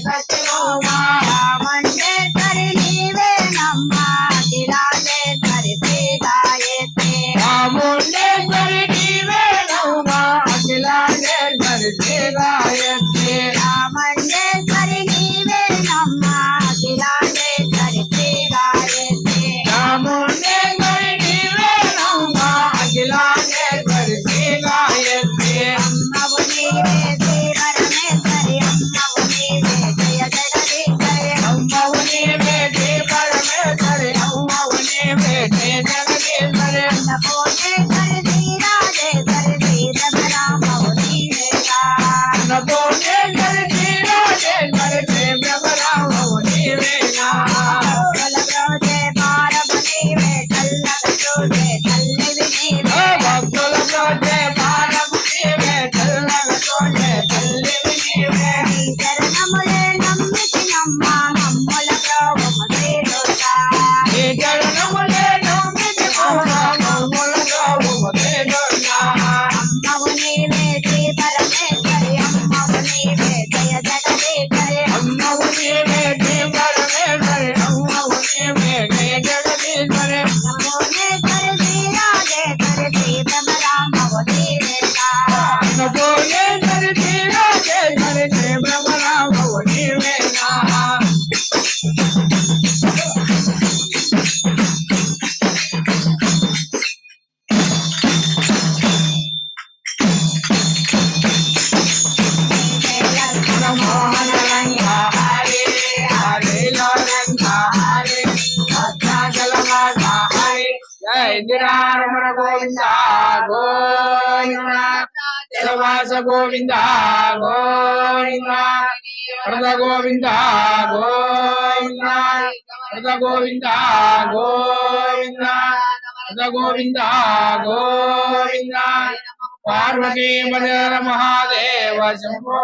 సత్యమా చాముండేశ్వరి నీవేనమ్మ అఖిలాండేశ్వరి శ్రీ గాయత్రి చాముండేశ్వరి నీవేనమ్మ అఖిలాండేశ్వరి శ్రీ గాయత్రి చాముండేశ్వరి నీవేనమ్మ అఖిలాండేశ్వరి శ్రీ గాయత్రి చాముండేశ్వరి నీవేనమ్మ అఖిలాండేశ్వరి శ్రీ గాయత్రి అమ్మవు నీవే శ్రీ పరమేశ్వరి అమ్మవు నీవే జయ జగదీశ్వరి అమ్మవు నీవే శ్రీ పరమేశ్వరి అమ్మవు నీవే జయ జగదీశ్వరి అన్నపూర్ణేశ్వరి శ్రీ రాజేశ్వరి శ్రీ బ్రహ్మరామవు నీవేగా అన్నపూర్ణేశ్వరి శ్రీ రాజేశ్వరి శ్రీ బ్రహ్మరామవు నీవేగా భక్తుల బ్రోచే భారము నీవే చల్లగా చూసే తల్లివి నీవే భక్తుల బ్రోచే భారము నీవే చల్లగా చూసే తల్లివి నీవే నీ చరణములే నమ్మితినమ్మ మమ్ముల బ్రోవము శ్రీ దుర్గా నీ చరణములే నమ్మితినమ్మ మమ్ముల బ్రోవము శ్రీ దుర్గా అమ్మవు నీవే శ్రీ పరమేశ్వరి అమ్మవు నీవే జయ జగదీశ్వరి అమ్మవు నీవే శ్రీ పరమేశ్వరి అమ్మవు నీవే జయ జగదీశ్వరి అన్నపూర్ణేశ్వరి శ్రీ రాజేశ్వరి శ్రీ బ్రహ్మరామవు నీవేగా అన్నపూర్ణేశ్వరి శ్రీ రాజేశ్వరి శ్రీ బ్రహ్మరామవు నీవేగా మోహన రంగ హరి హరి రంగ హరి భద్రాచలవాస హరి జయ ఇందిరారమణ గోవింద గోవింద చలవాస గోవింద గోవింద వరద గోవింద గోవింద వరద గోవింద గోవింద వరద గోవింద గోవింద పార్వతీ మదర మహాదేవ శంభో